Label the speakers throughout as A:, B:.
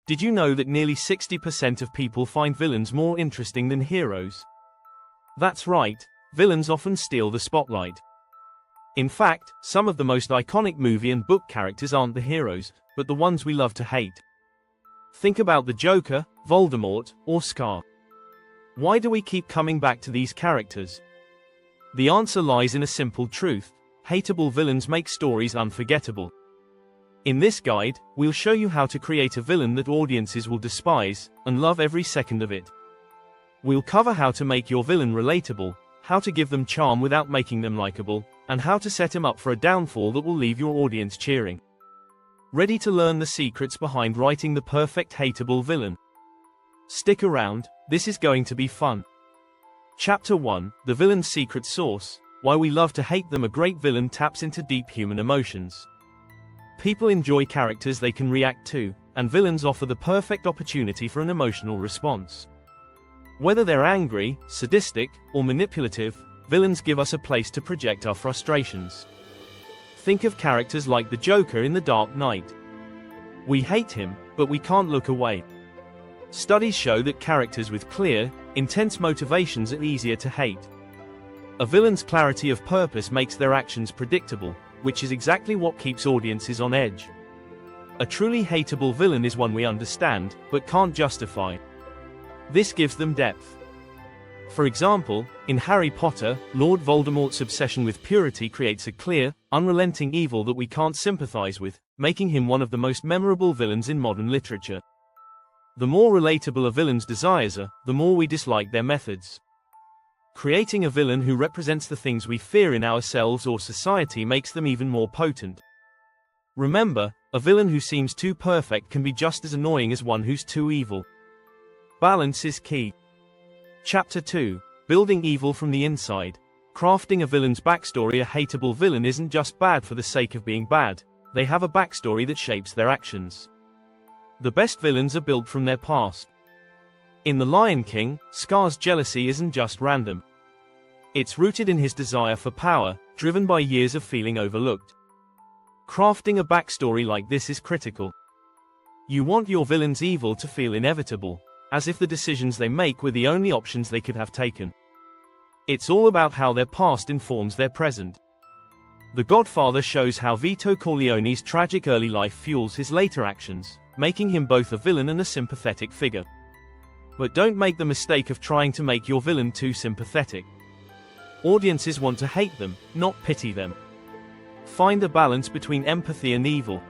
A: Did you know that nearly 60% of people find villains more interesting than heroes? That's right, villains often steal the spotlight. In fact, some of the most iconic movie and book characters aren't the heroes, but the ones we love to hate. Think about the Joker, Voldemort, or Scar. Why do we keep coming back to these characters? The answer lies in a simple truth: hateable villains make stories unforgettable. In this guide, we'll show you how to create a villain that audiences will despise and love every second of it. We'll cover how to make your villain relatable, how to give them charm without making them likable, and how to set him up for a downfall that will leave your audience cheering. Ready to learn the secrets behind writing the perfect hateable villain? Stick around, this is going to be fun. Chapter 1: The Villain's Secret Sauce. Why we love to hate them. A great villain taps into deep human emotions. People enjoy characters they can react to, and villains offer the perfect opportunity for an emotional response. Whether they're angry, sadistic, or manipulative, villains give us a place to project our frustrations. Think of characters like the Joker in The Dark Knight. We hate him, but we can't look away. Studies show that characters with clear, intense motivations are easier to hate. A villain's clarity of purpose makes their actions predictable, which is exactly what keeps audiences on edge. A truly hateable villain is one we understand, but can't justify. This gives them depth. For example, in Harry Potter, Lord Voldemort's obsession with purity creates a clear, unrelenting evil that we can't sympathize with, making him one of the most memorable villains in modern literature. The more relatable a villain's desires are, the more we dislike their methods. Creating a villain who represents the things we fear in ourselves or society makes them even more potent. Remember, a villain who seems too perfect can be just as annoying as one who's too evil. Balance is key. Chapter 2: Building Evil from the Inside. Crafting a villain's backstory. A hateable villain isn't just bad for the sake of being bad, they have a backstory that shapes their actions. The best villains are built from their past. In The Lion King, Scar's jealousy isn't just random. It's rooted in his desire for power, driven by years of feeling overlooked. Crafting a backstory like this is critical. You want your villain's evil to feel inevitable, as if the decisions they make were the only options they could have taken. It's all about how their past informs their present. The Godfather shows how Vito Corleone's tragic early life fuels his later actions, making him both a villain and a sympathetic figure. But don't make the mistake of trying to make your villain too sympathetic. Audiences want to hate them, not pity them. Find a balance between empathy and evil.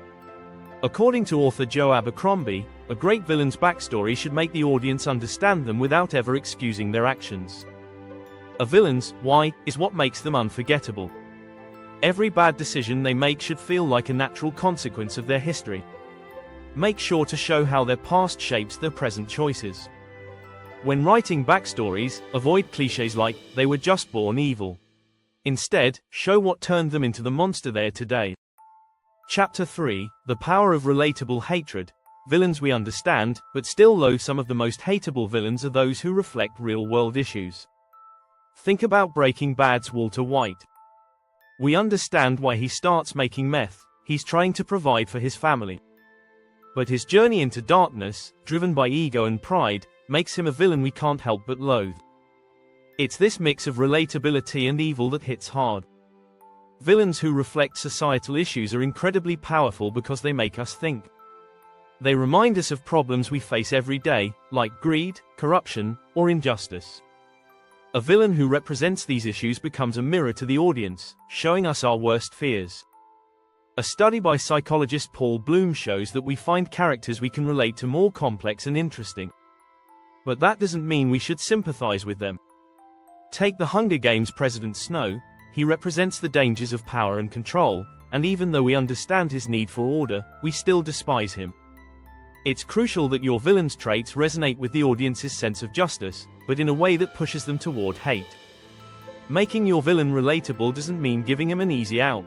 A: According to author Joe Abercrombie, a great villain's backstory should make the audience understand them without ever excusing their actions. A villain's why is what makes them unforgettable. Every bad decision they make should feel like a natural consequence of their history. Make sure to show how their past shapes their present choices. When writing backstories, avoid cliches like, "they were just born evil." Instead, show what turned them into the monster they are today. Chapter 3: The Power of Relatable Hatred. Villains we understand, but still loathe. Some of the most hateable villains are those who reflect real-world issues. Think about Breaking Bad's Walter White. We understand why he starts making meth. He's trying to provide for his family. But his journey into darkness, driven by ego and pride, makes him a villain we can't help but loathe. It's this mix of relatability and evil that hits hard. Villains who reflect societal issues are incredibly powerful because they make us think. They remind us of problems we face every day, like greed, corruption, or injustice. A villain who represents these issues becomes a mirror to the audience, showing us our worst fears. A study by psychologist Paul Bloom shows that we find characters we can relate to more complex and interesting. But that doesn't mean we should sympathize with them. Take the Hunger Games' President Snow. He represents the dangers of power and control, and even though we understand his need for order, we still despise him. It's crucial that your villain's traits resonate with the audience's sense of justice, but in a way that pushes them toward hate. Making your villain relatable doesn't mean giving him an easy out.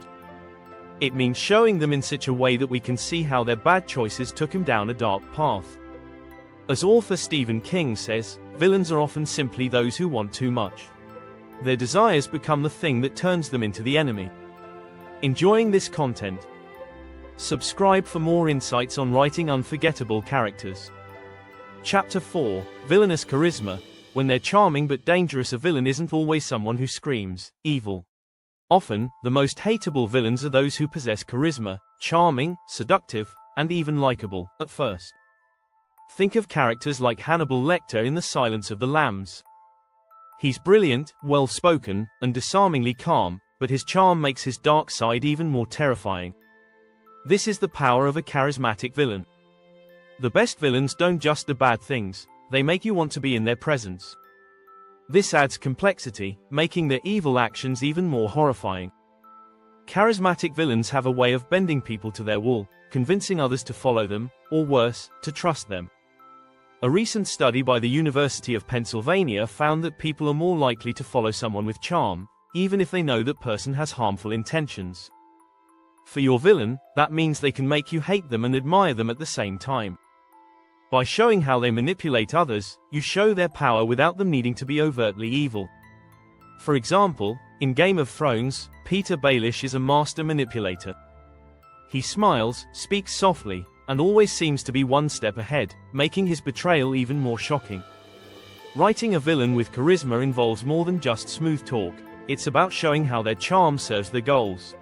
A: It means showing them in such a way that we can see how their bad choices took him down a dark path. As author Stephen King says, villains are often simply those who want too much. Their desires become the thing that turns them into the enemy. Enjoying this content? Subscribe for more insights on writing unforgettable characters. Chapter 4, Villainous Charisma. When they're charming but dangerous, a villain isn't always someone who screams evil. Often, the most hateable villains are those who possess charisma, charming, seductive, and even likable at first. Think of characters like Hannibal Lecter in The Silence of the Lambs. He's brilliant, well-spoken, and disarmingly calm, but his charm makes his dark side even more terrifying. This is the power of a charismatic villain. The best villains don't just do bad things, they make you want to be in their presence. This adds complexity, making their evil actions even more horrifying. Charismatic villains have a way of bending people to their will, convincing others to follow them, or worse, to trust them. A recent study by the University of Pennsylvania found that people are more likely to follow someone with charm, even if they know that person has harmful intentions. For your villain, that means they can make you hate them and admire them at the same time. By showing how they manipulate others, you show their power without them needing to be overtly evil. For example, in Game of Thrones, Peter Baelish is a master manipulator. He smiles, speaks softly, and always seems to be one step ahead, making his betrayal even more shocking. Writing a villain with charisma involves more than just smooth talk, it's about showing how their charm serves their goals.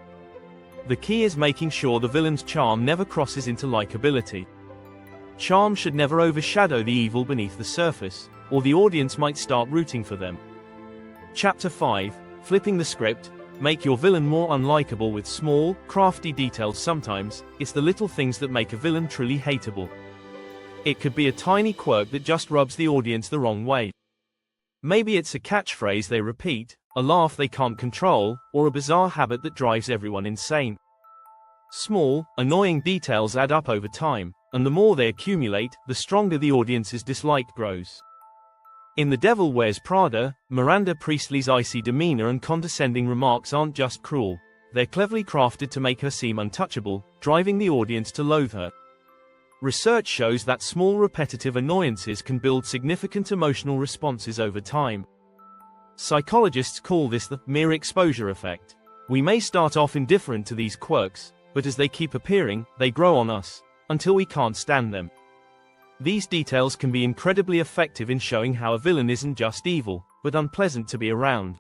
A: The key is making sure the villain's charm never crosses into likability. Charm should never overshadow the evil beneath the surface, or the audience might start rooting for them. Chapter 5, Flipping the Script. Make your villain more unlikable with small, crafty details. Sometimes, it's the little things that make a villain truly hateable. It could be a tiny quirk that just rubs the audience the wrong way. Maybe it's a catchphrase they repeat, a laugh they can't control, or a bizarre habit that drives everyone insane. Small, annoying details add up over time, and the more they accumulate, the stronger the audience's dislike grows. In The Devil Wears Prada, Miranda Priestley's icy demeanor and condescending remarks aren't just cruel, they're cleverly crafted to make her seem untouchable, driving the audience to loathe her. Research shows that small repetitive annoyances can build significant emotional responses over time. Psychologists call this the mere exposure effect. We may start off indifferent to these quirks, but as they keep appearing, they grow on us, until we can't stand them. These details can be incredibly effective in showing how a villain isn't just evil, but unpleasant to be around.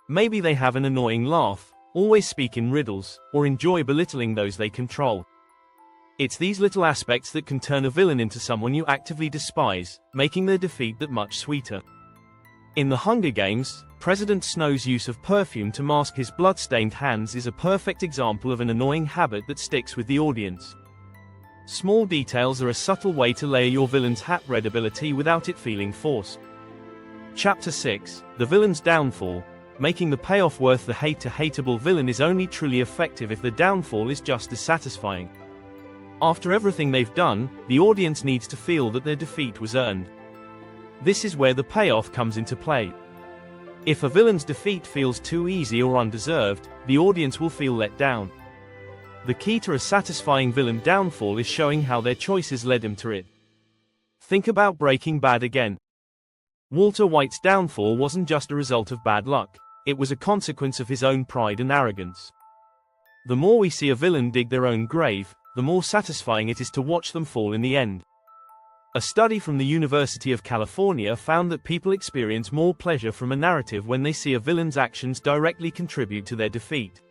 A: Maybe they have an annoying laugh, always speak in riddles, or enjoy belittling those they control. It's these little aspects that can turn a villain into someone you actively despise, making their defeat that much sweeter. In The Hunger Games, President Snow's use of perfume to mask his blood-stained hands is a perfect example of an annoying habit that sticks with the audience. Small details are a subtle way to layer your villain's relatability without it feeling forced. Chapter 6, The Villain's Downfall. Making the payoff worth the hate. A hateable villain is only truly effective if the downfall is just as satisfying. After everything they've done, the audience needs to feel that their defeat was earned. This is where the payoff comes into play. If a villain's defeat feels too easy or undeserved, the audience will feel let down. The key to a satisfying villain downfall is showing how their choices led him to it. Think about Breaking Bad again. Walter White's downfall wasn't just a result of bad luck, it was a consequence of his own pride and arrogance. The more we see a villain dig their own grave, the more satisfying it is to watch them fall in the end. A study from the University of California found that people experience more pleasure from a narrative when they see a villain's actions directly contribute to their defeat.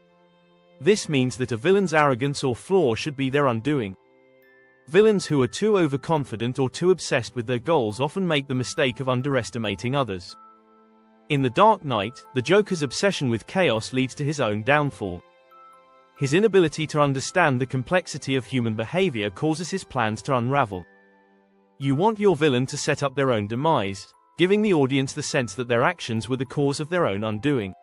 A: This means that a villain's arrogance or flaw should be their undoing. Villains who are too overconfident or too obsessed with their goals often make the mistake of underestimating others. In The Dark Knight, the Joker's obsession with chaos leads to his own downfall. His inability to understand the complexity of human behavior causes his plans to unravel. You want your villain to set up their own demise, giving the audience the sense that their actions were the cause of their own undoing.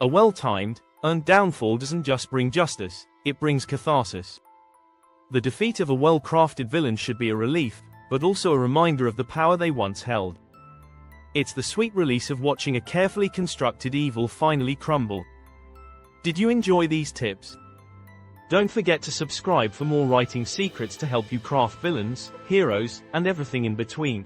A: A well-timed, earned downfall doesn't just bring justice, it brings catharsis. The defeat of a well-crafted villain should be a relief, but also a reminder of the power they once held. It's the sweet release of watching a carefully constructed evil finally crumble. Did you enjoy these tips? Don't forget to subscribe for more writing secrets to help you craft villains, heroes, and everything in between.